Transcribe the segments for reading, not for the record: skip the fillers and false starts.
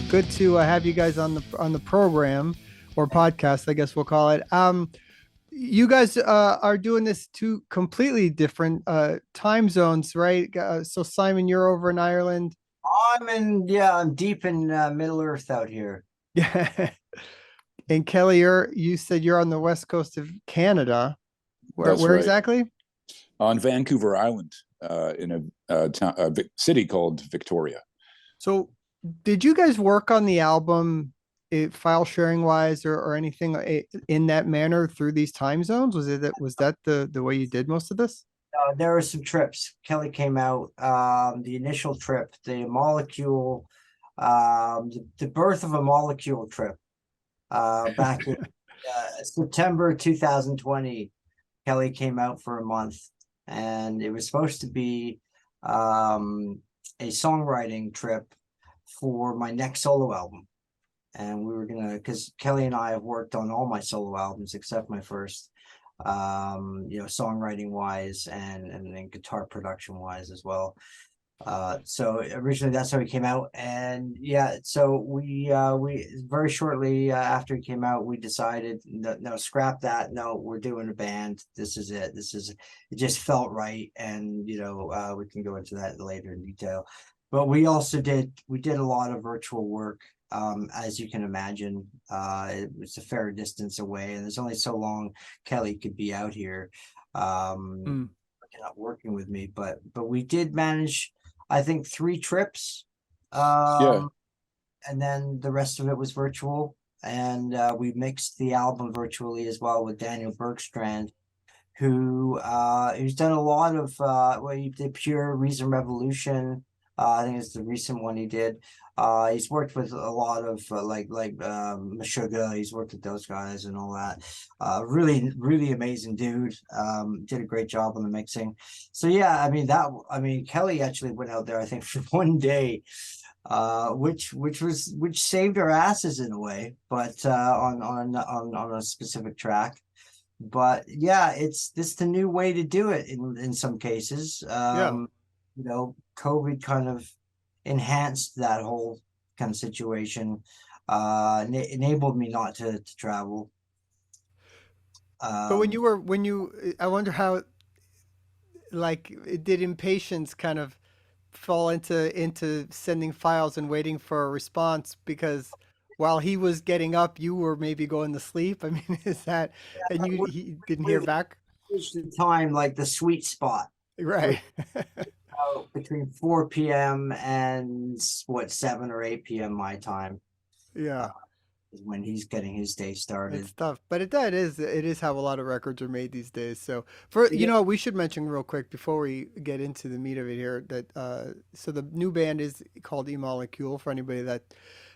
good to have you guys on the program or podcast, I guess we'll call it. You guys are doing this two completely different time zones, right? So Simon, you're over in Ireland. I'm deep in Middle Earth out here. Yeah. And Kelly, you said you're on the west coast of Canada. Where That's where right. exactly? On Vancouver Island, in a city called Victoria. So did you guys work on the album file sharing wise or anything in that manner through these time zones? Was that the way you did most of this? There were some trips. Kelly came out. The initial trip, the molecule, the birth of a molecule trip. Back in September 2020, Kelly came out for a month, and it was supposed to be a songwriting trip for my next solo album. And we were gonna, because Kelly and I have worked on all my solo albums except my first, songwriting wise and then guitar production wise as well. So originally that's how he came out, and yeah, so we very shortly after he came out, we decided no, scrap that. No, we're doing a band. This is it. It just felt right, and we can go into that later in detail. But we did a lot of virtual work. As you can imagine, it was a fair distance away, and there's only so long Kelly could be out here, not working with me. But we did manage, I think, 3 trips, Yeah, and then the rest of it was virtual. And we mixed the album virtually as well with Daniel Bergstrand, who's done a lot of he did Pure Reason Revolution. I think it's the recent one he did. He's worked with a lot of Meshuggah. He's worked with those guys and all that. Really, really amazing dude. Did a great job on the mixing. So yeah, I mean Kelly actually went out there, I think, for one day, which saved our asses in a way, but on a specific track. But yeah, it's the new way to do it in some cases. Yeah. COVID kind of enhanced that whole kind of situation, enabled me not to travel. But Um, I wonder how, like, did impatience kind of fall into sending files and waiting for a response because while he was getting up, you were maybe going to sleep. I mean, is that, and he didn't we hear back? reached the time, like the sweet spot, which Right. between 4 p.m. and 7 or 8 p.m. my time, Yeah. is when he's getting his day started. It's tough, but it is how a lot of records are made these days. So for Yeah. we should mention real quick before we get into the meat of it here that so the new band is called eMolecule for anybody that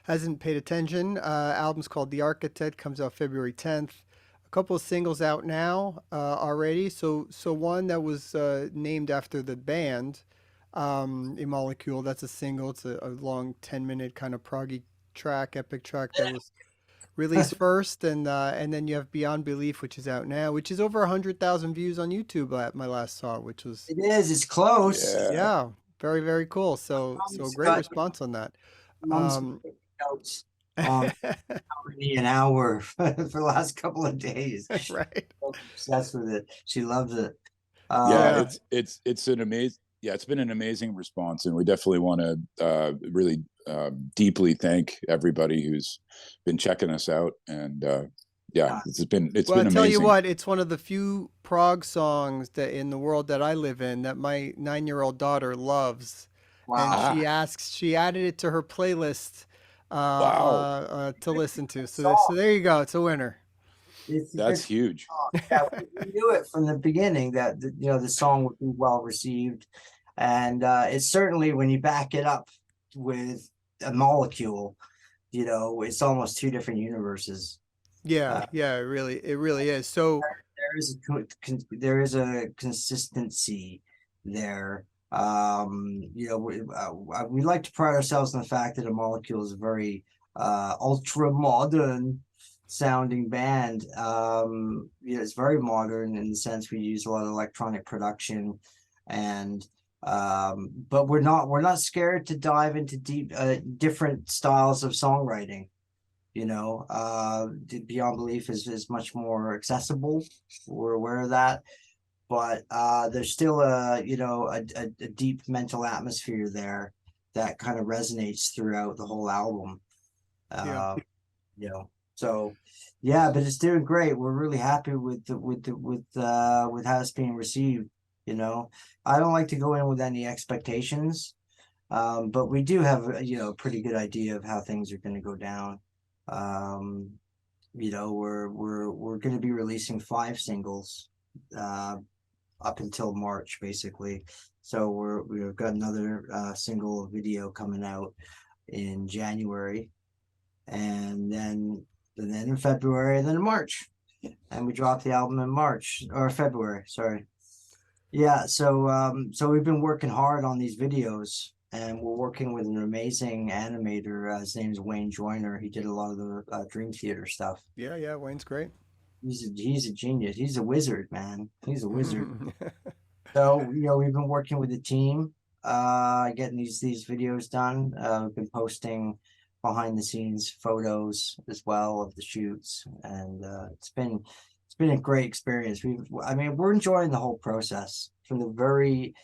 hasn't paid attention. Album's called The Architect, comes out February 10th. A couple of singles out now already. So one that was named after the band, eMolecule. That's a single. It's a long 10-minute kind of proggy track, epic track that was released first, and then you have Beyond Belief, which is out now, which is over 100,000 views on YouTube at my last saw, which was It is. It's close. yeah. yeah, very very cool. So Mom's great got response on that. mom's Um, notes on how many an hour for the last couple of days. right? Obsessed with it. She loves it. Yeah, Yeah. Um, it's an amazing, yeah, it's been an amazing response, and we definitely want to really deeply thank everybody who's been checking us out, and yeah, uh, it's Well, I been tell you amazing. what, it's one of the few prog songs that in the world that I live in that my 9-year-old daughter loves, and wow. she Ah, asks, she added it to her playlist wow, to listen to. So Song. there you go, it's a winner. It's a good that's huge. song. Yeah, we knew it from the beginning that the song would be well received, and it's certainly, when you back it up with a molecule, it's almost two different universes. Yeah, Uh, yeah, it really is. So, there is a consistency there. We like to pride ourselves on the fact that a molecule is a very ultra modern sounding band. It's very modern in the sense we use a lot of electronic production, and But we're not scared to dive into different styles of songwriting. You know, Beyond Belief is much more accessible. We're aware of that, but there's still a deep mental atmosphere there that kind of resonates throughout the whole album. Yeah. You know, so yeah, but it's doing great. We're really happy with how it's being received. You know, I don't like to go in with any expectations, but we do have a pretty good idea of how things are going to go down. Um, we're going to be releasing 5 singles up until March, basically. So we've got another single video coming out in January, and then in February, and then in March, and we dropped the album in March or February. Sorry. Yeah, so we've been working hard on these videos, and we're working with an amazing animator. His name's Wayne Joyner. He did a lot of the Dream Theater stuff. Yeah, yeah, Wayne's great. He's a genius. He's a wizard, man. He's a wizard. So we've been working with the team, getting these videos done. We've been posting behind the scenes photos as well of the shoots, and it's been a great experience. We're enjoying the whole process from the very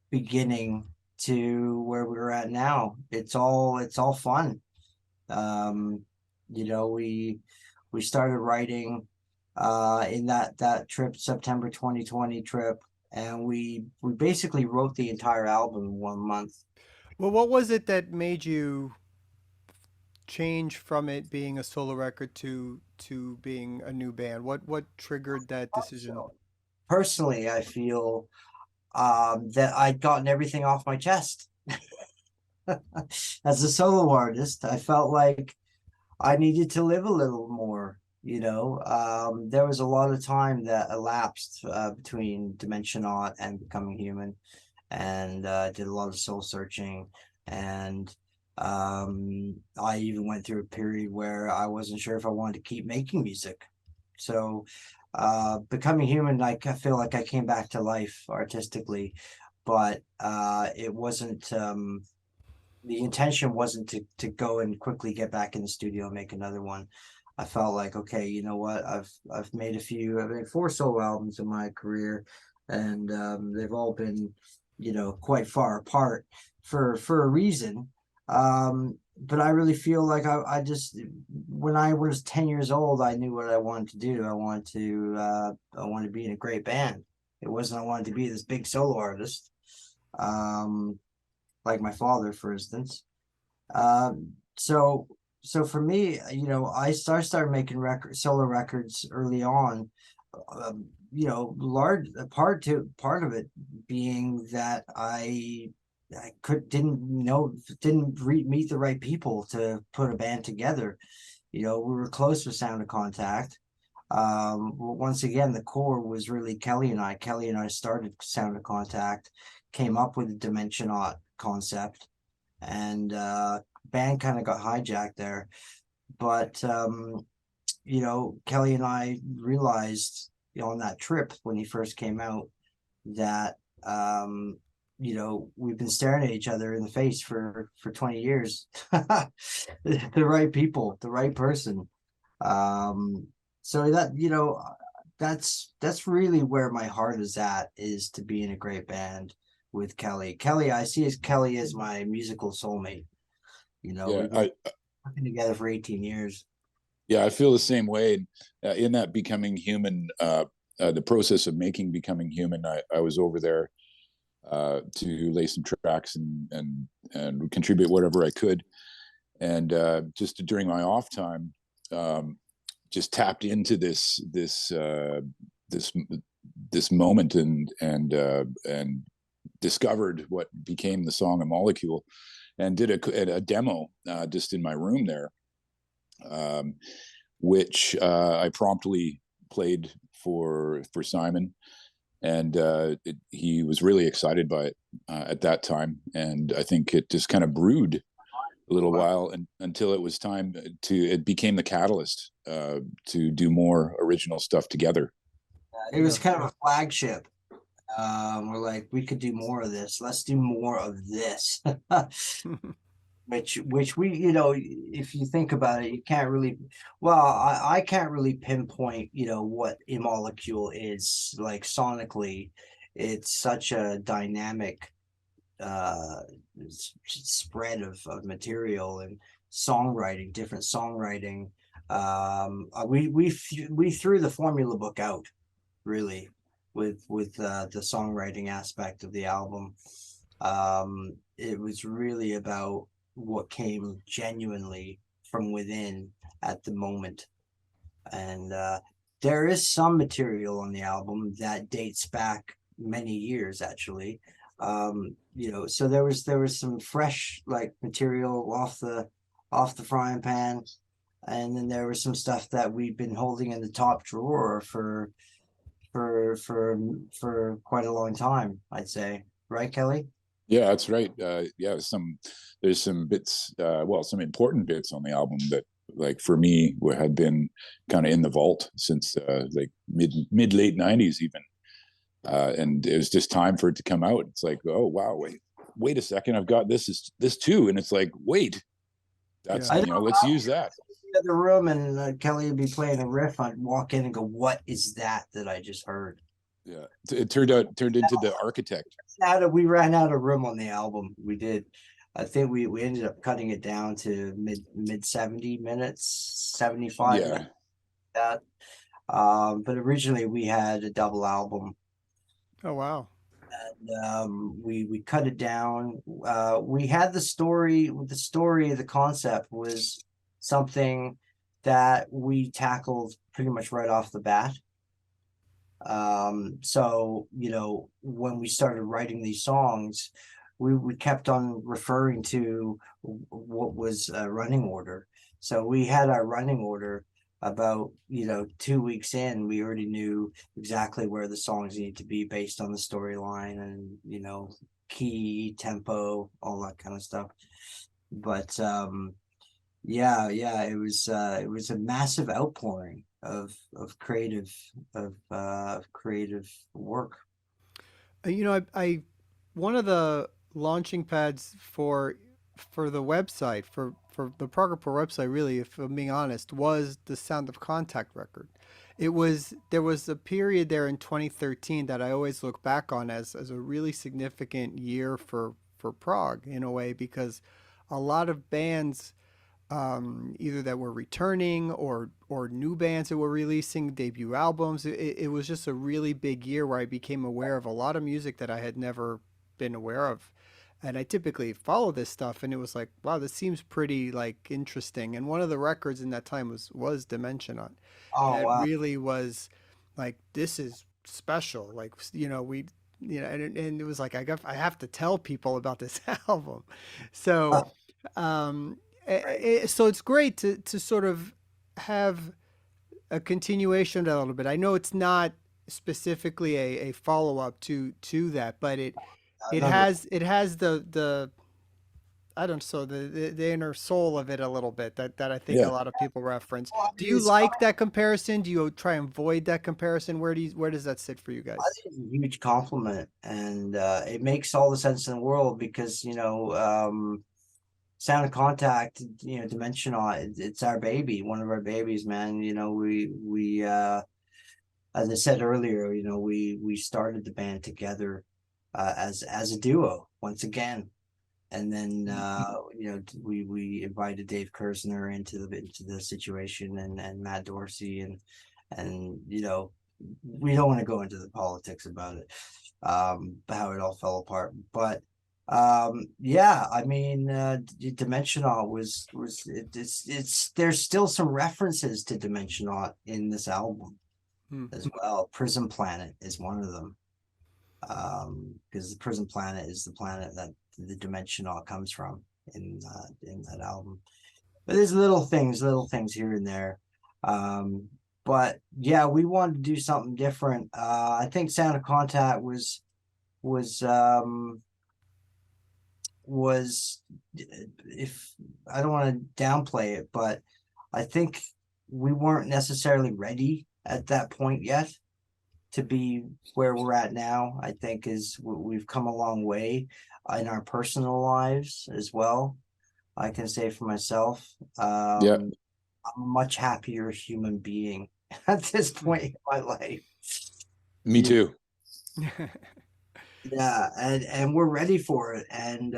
beginning to where we're at now. It's all fun. We started writing in that trip, September 2020 trip, and we basically wrote the entire album in 1 month. Well, what was it that made you change from it being a solo record to being a new band? What triggered that decision? So, personally, I feel that I'd gotten everything off my chest. As a solo artist, I felt like I needed to live a little more. There was a lot of time that elapsed between Dimensionaut and Becoming Human, and did a lot of soul searching. And I even went through a period where I wasn't sure if I wanted to keep making music. So Becoming Human, I feel like I came back to life artistically, but it wasn't the intention wasn't to go and quickly get back in the studio and make another one. I felt like, okay, you know what, I've made 4 solo albums in my career, and they've all been quite far apart for a reason. But I really feel like I just, when I was 10 years old, I knew what I wanted to do. I wanted to be in a great band. It wasn't I wanted to be this big solo artist, like my father, for instance. So for me, I started making solo records early on. Large part of it being that I didn't meet the right people to put a band together. We were close with Sound of Contact. Once again, the core was really Kelly and I. Kelly and I started Sound of Contact, came up with the Dimensionaut concept, and band kind of got hijacked there. But Kelly and I realized on that trip when he first came out that we've been staring at each other in the face for 20 years. The right people, the right person. So that's really where my heart is at, is to be in a great band with Kelly. I see Kelly as my musical soulmate. Yeah, we've been working together for 18 years. Yeah, I feel the same way. In that Becoming Human, the process of making Becoming Human, I was over there to lay some tracks and contribute whatever I could. And just during my off time, just tapped into this moment and discovered what became the song eMolecule, and did a demo just in my room there, which I promptly played for Simon, and he was really excited by it at that time. And I think it just kind of brewed a little while until it was time it became the catalyst to do more original stuff together. It was kind of a flagship. We're like, we could do more of this. Let's do more of this. Which we, if you think about it, you can't really, well, I can't really pinpoint, what eMolecule is like sonically. It's such a dynamic uh spread of material and songwriting, different songwriting. We threw the formula book out, really, with the songwriting aspect of the album. It was really about what came genuinely from within at the moment. And there is some material on the album that dates back many years, actually. So there was some fresh like material off the frying pan, and then there was some stuff that we've been holding in the top drawer for quite a long time, I'd say. Right, Kelly? Yeah, that's right. Yeah, there's some bits, some important bits on the album that, like, for me, had been kind of in the vault since like mid late '90s even, and it was just time for it to come out. It's like, oh wow, wait a second, I've got this too, and it's like, wait, that's Yeah. let's use that. The other room, and Kelly would be playing a riff. I'd walk in and go, "What is that I just heard?" Yeah, it turned into the architect. We ran out of room on the album. We did. I think we ended up cutting it down to mid 70 minutes, 75 Yeah, minutes, that. But originally we had a double album. Oh wow. And we cut it down. We had the story. The concept was something that we tackled pretty much right off the bat. So when we started writing these songs, we kept on referring to what was a running order. So we had our running order about 2 weeks in. We already knew exactly where the songs needed to be based on the storyline and key, tempo, all that kind of stuff. But yeah, it was a massive outpouring of creative work. I one of the launching pads for the website for the Prog website, really, if I'm being honest, was the Sound of Contact record. There was a period there in 2013 that I always look back on as a really significant year for Prog in a way, because a lot of bands, either that were returning or new bands that were releasing debut albums. It was just a really big year where I became aware of a lot of music that I had never been aware of. And I typically follow this stuff, and it was like, wow, this seems pretty like interesting. And one of the records in that time was Dimension on, and Oh it wow. really was like, this is special. Like, and it was like, I have to tell people about this album. So um, so it's great to sort of have a continuation of that a little bit. I know it's not specifically a follow up to that, but Another it has the I don't know, so the inner soul of it a little bit that I think a yeah. lot of people reference. Well, I Do mean, you it's like that comparison? Do you try and avoid that comparison? Where does that sit for you I guys? think it's a huge compliment, and it makes all the sense in the world because Sound of Contact, Dimensional, it's our baby, one of our babies, man. We as I said earlier, we started the band together as a duo once again. And then we invited Dave Kersner into the situation, and Matt Dorsey, and we don't want to go into the politics about it, how it all fell apart. But yeah, I mean, Dimensional it's there's still some references to Dimensional in this album Hmm. as well. Prism Planet is one of them, because the Prism Planet is the planet that the Dimensional comes from in that album. But there's little things here and there. But yeah, we wanted to do something different. I think Sound of Contact was was if I don't want to downplay it, but I think we weren't necessarily ready at that point yet. to be where we're at now, I think we've come a long way in our personal lives as well. I can say for myself, Yeah, I'm a much happier human being at this point in my life. me too. Yeah, and we're ready for it. And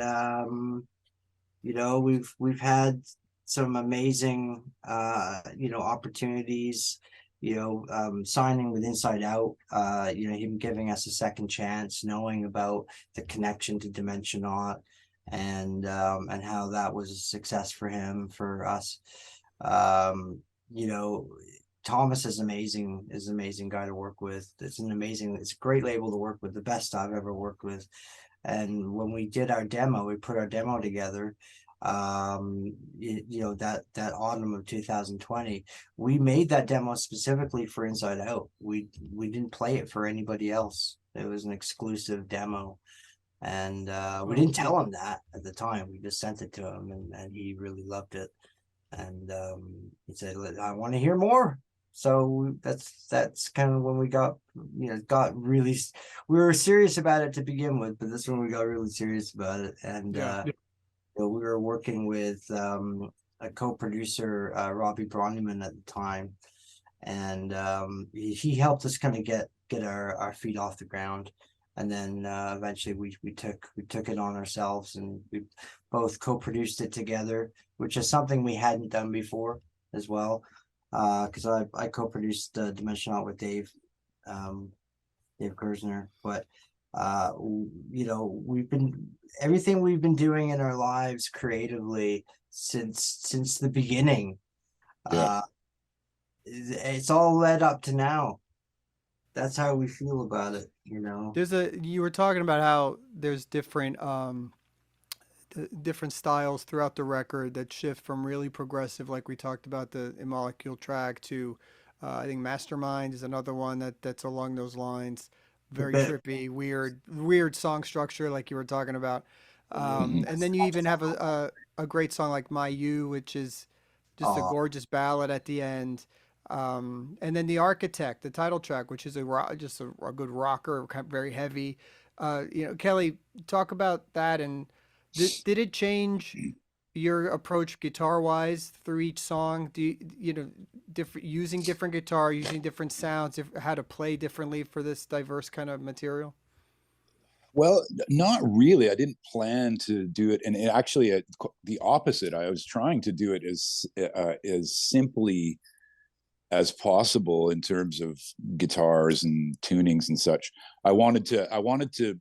we've had some amazing opportunities, signing with Inside Out, him giving us a second chance, knowing about the connection to Dimensionaut, and how that was a success for him, for us. um you know Thomas is amazing guy to work with. It's a great label to work with, the best I've ever worked with. And when we did our demo, we put our demo together, that autumn of 2020. We made that demo specifically for Inside Out. We didn't play it for anybody else. It was an exclusive demo. And we didn't tell him that at the time. We just sent it to him, and he really loved it. And he said, I want to hear more. So that's kind of when we got really, we were serious about it to begin with, but this one we got really serious about it. And we were working with a co-producer, Robbie Bronneman at the time, and he helped us kind of get our feet off the ground. And then eventually we took it on ourselves, and we both co-produced it together, which is something we hadn't done before as well. Because I co-produced Dimensionaut with Dave Kersner. But everything we've been doing in our lives creatively since the beginning. Yeah. It's all led up to now. That's how we feel about it, You were talking about how there's different different styles throughout the record that shift from really progressive, like we talked about the eMolecule track, to I think Mastermind is another one that's along those lines. Very trippy, weird song structure, like you were talking about. And then you even have a great song like My You, which is just a gorgeous ballad at the end. And then The Architect, the title track, which is just a good rocker, very heavy. Kelly, talk about that. And did it change your approach guitar wise through each song? Do different, using different guitar, using different sounds, how to play differently for this diverse kind of material? Well, not really. I didn't plan to do it, and actually, the opposite. I was trying to do it as simply as possible in terms of guitars and tunings and such. I wanted to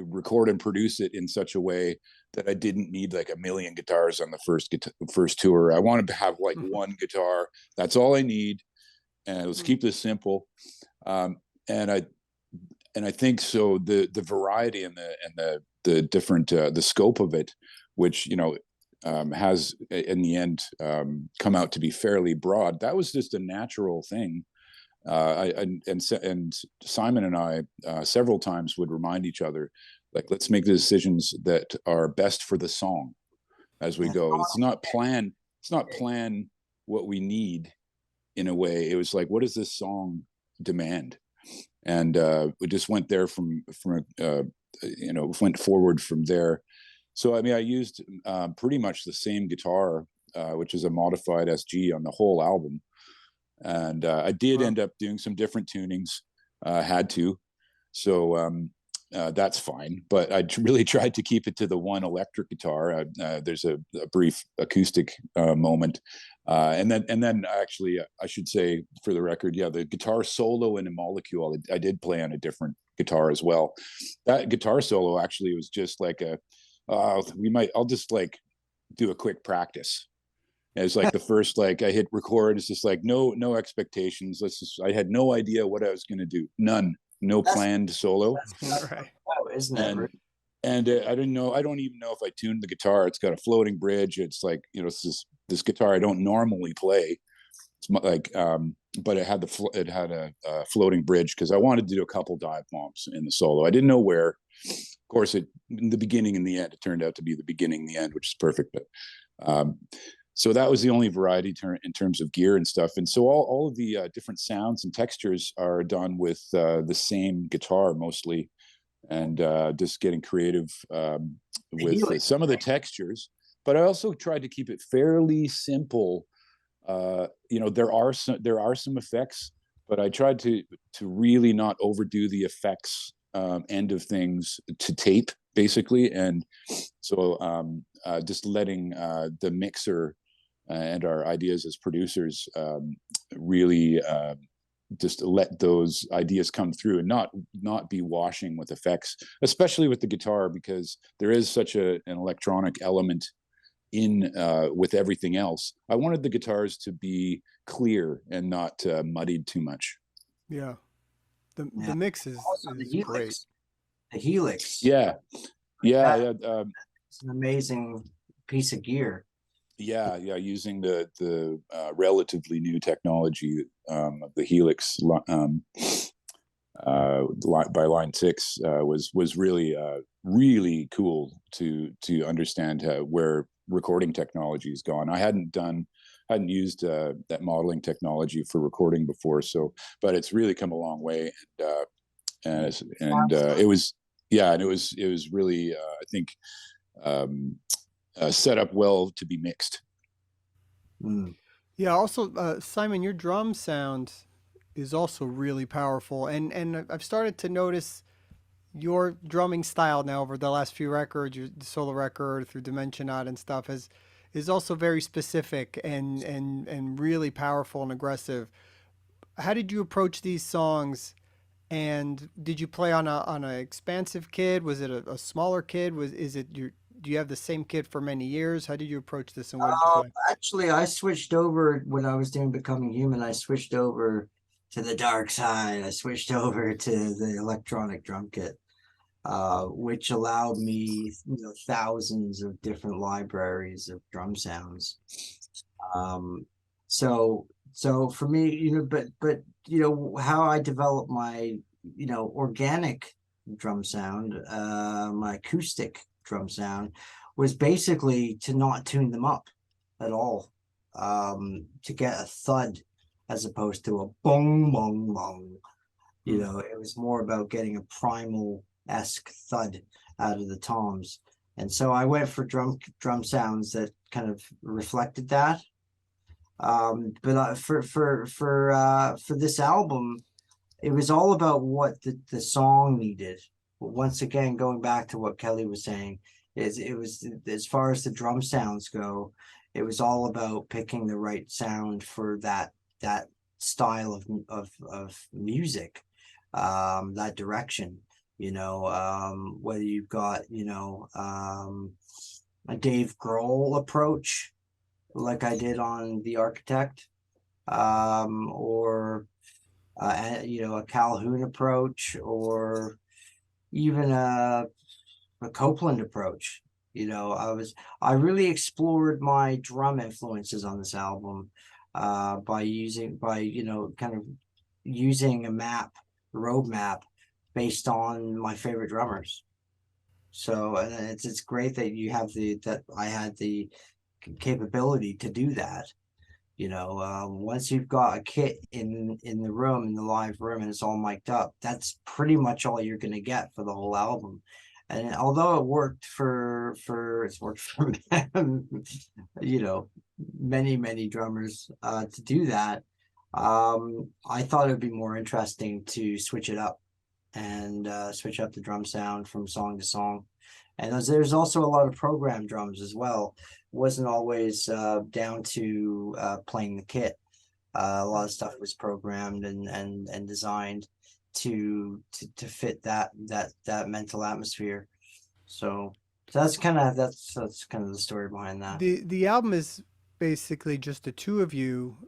record and produce it in such a way that I didn't need like a million guitars on the first tour. I wanted to have like one guitar. That's all I need, and let's keep this simple. And I think so. The variety and the different the scope of it, which has in the end come out to be fairly broad. That was just a natural thing. And Simon and I several times would remind each other, like, let's make the decisions that are best for the song as we go. It's not plan what we need in a way. It was like, what does this song demand? And we just went there from went forward from there. So I mean, I used pretty much the same guitar, which is a modified SG on the whole album. And I did end up doing some different tunings, had to. So that's fine. But I really tried to keep it to the one electric guitar. There's a brief acoustic moment. And then actually, I should say for the record, yeah, the guitar solo in eMolecule, I did play on a different guitar as well. That guitar solo actually was just like I'll just like do a quick practice. It was like the first, like I hit record. It's just like no expectations. I had no idea what I was going to do. None, no planned solo. Right. Isn't it? And I didn't know. I don't even know if I tuned the guitar. It's got a floating bridge. It's like it's this guitar I don't normally play. It's like, but it had a floating bridge because I wanted to do a couple dive bombs in the solo. I didn't know where. Of course, in the beginning and the end, it turned out to be the beginning and the end, which is perfect. But so that was the only variety in terms of gear and stuff. And so all of the different sounds and textures are done with the same guitar mostly, and just getting creative with some of the textures. But I also tried to keep it fairly simple. There are some effects, but I tried to really not overdo the effects end of things to tape, basically. And so just letting the mixer and our ideas as producers really just let those ideas come through, and not be washing with effects, especially with the guitar, because there is such an electronic element in with everything else. I wanted the guitars to be clear and not muddied too much. Yeah. The mix is great. The Helix. Yeah. It's an amazing piece of gear. Yeah, using the relatively new technology of the Helix by Line 6 was really cool to understand where recording technology has gone. I hadn't used that modeling technology for recording before, but it's really come a long way, and it was really I think set up well to be mixed. Yeah. Also, Simon, your drum sound is also really powerful, and I've started to notice your drumming style now over the last few records, your solo record through Dimension Out and stuff, is also very specific and really powerful and aggressive. How did you approach these songs? And did you play on a expansive kit? Was it a smaller kit? Do you have the same kit for many years? How did you approach this, and what did you play? Actually, I switched over when I was doing Becoming Human. I switched over to the dark side. I switched over to the electronic drum kit, which allowed me, thousands of different libraries of drum sounds. So for me, but how I developed my, organic drum sound, my acoustic drum sound, was basically to not tune them up at all, to get a thud as opposed to a bong bong bong. It was more about getting a primal-esque thud out of the toms, and so I went for drum sounds that kind of reflected that. But for this album, it was all about what the song needed. Once again, going back to what Kelly was saying, it was as far as the drum sounds go, it was all about picking the right sound for that style of music, that direction. Whether you've got a Dave Grohl approach, like I did on The Architect, or a Calhoun approach, or even a Copeland approach. I really explored my drum influences on this album by kind of using a roadmap based on my favorite drummers. So it's great that I had the capability to do that. Once you've got a kit in the room, in the live room, and it's all mic'd up, that's pretty much all you're going to get for the whole album. And although it's worked for many drummers to do that, I thought it would be more interesting to switch it up and switch up the drum sound from song to song. And there's also a lot of programmed drums as well. It wasn't always down to playing the kit. A lot of stuff was programmed and designed to fit that mental atmosphere. So that's kind of the story behind that. The album is basically just the two of you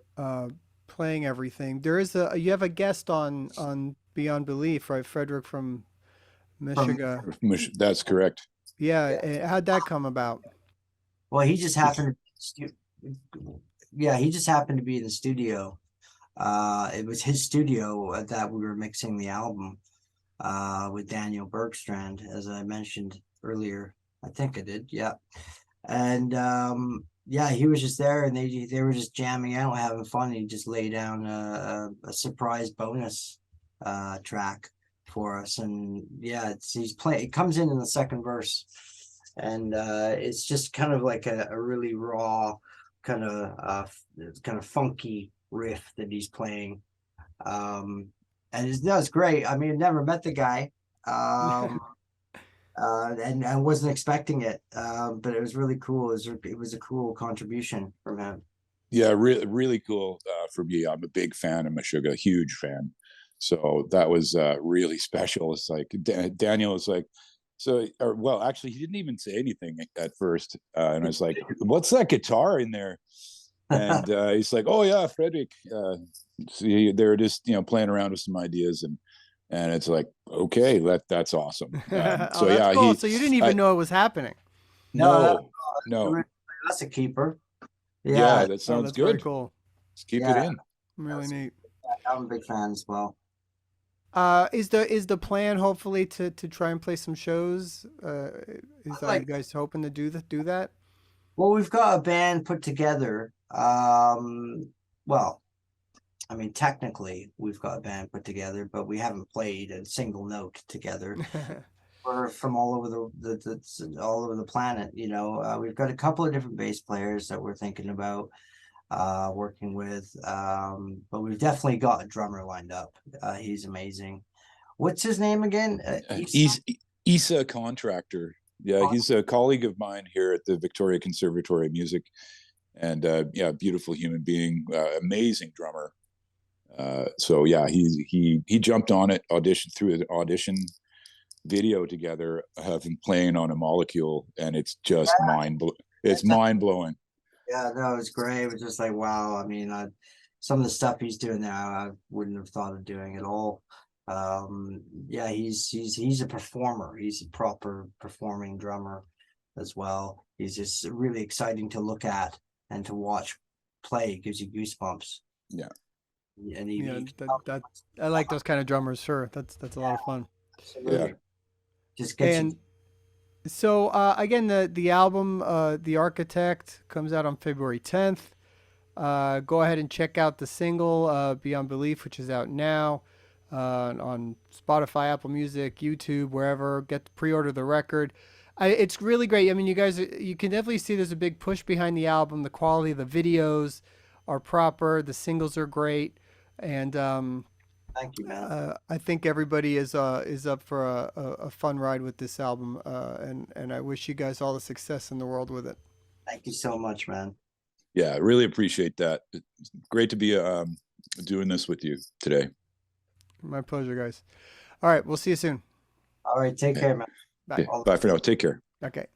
playing everything. You have a guest on Beyond Belief, right? Frederick from Michigan. That's correct. Yeah. How'd that come about? Well, he just happened to be in the studio. It was his studio that we were mixing the album with Daniel Bergstrand, as I mentioned earlier. I think I did, yeah. And yeah, he was just there, and they were just jamming out, having fun. He just laid down a surprise bonus track for us, and yeah, he's playing. It comes in the second verse, and it's just kind of like a really raw, kind of funky riff that he's playing, and it's great. I mean, never met the guy. And I wasn't expecting it, but it was really cool. It was a cool contribution from him. Yeah, really cool for me. I'm a big fan of Meshuggah, huge fan. So that was really special. It's like Daniel was like, well, actually, he didn't even say anything at first, and I was like, "What's that guitar in there?" And he's like, "Oh yeah, Frederick." See, they're just playing around with some ideas, and it's like, okay, that's awesome. Oh, that's cool. So you didn't even know it was happening. No. That's a keeper. Yeah, that sounds that's good. very cool. Let's keep it in. Really neat. I'm a big fan as well. Is the plan hopefully to try and play some shows? You guys hoping to do that? Well, we've got a band put together. Well, I mean, technically, we've got a band put together, but we haven't played a single note together. We're from all over all over the planet. We've got a couple of different bass players that we're thinking about working with, but we've definitely got a drummer lined up. He's amazing. What's his name again? Isa Contractor. Yeah, he's a colleague of mine here at the Victoria Conservatory of Music, and yeah, beautiful human being, amazing drummer. So yeah, he jumped on it, auditioned through an audition video together of him playing on eMolecule, and it's just mind blowing. Yeah, no, it's great. It was just like, wow. I mean, some of the stuff he's doing now, I wouldn't have thought of doing at all. Yeah, he's a performer. He's a proper performing drummer as well. He's just really exciting to look at and to watch play. It gives you goosebumps. Yeah. And I like those kind of drummers. Sure, that's a lot of fun. Absolutely. Yeah. Just gets And so again, the album, The Architect, comes out on February 10th. Go ahead and check out the single, Beyond Belief, which is out now on Spotify, Apple Music, YouTube, wherever. Pre-order the record. It's really great. I mean, you can definitely see there's a big push behind the album. The quality of the videos are proper. The singles are great. And thank you, man. I think everybody is up for a fun ride with this album, and I wish you guys all the success in the world with it. Thank you so much, man. Yeah, I really appreciate that. It's great to be doing this with you today. My pleasure, guys. All right, we'll see you soon. All right, take care, man. Bye. Okay, bye for now. Take care. Okay.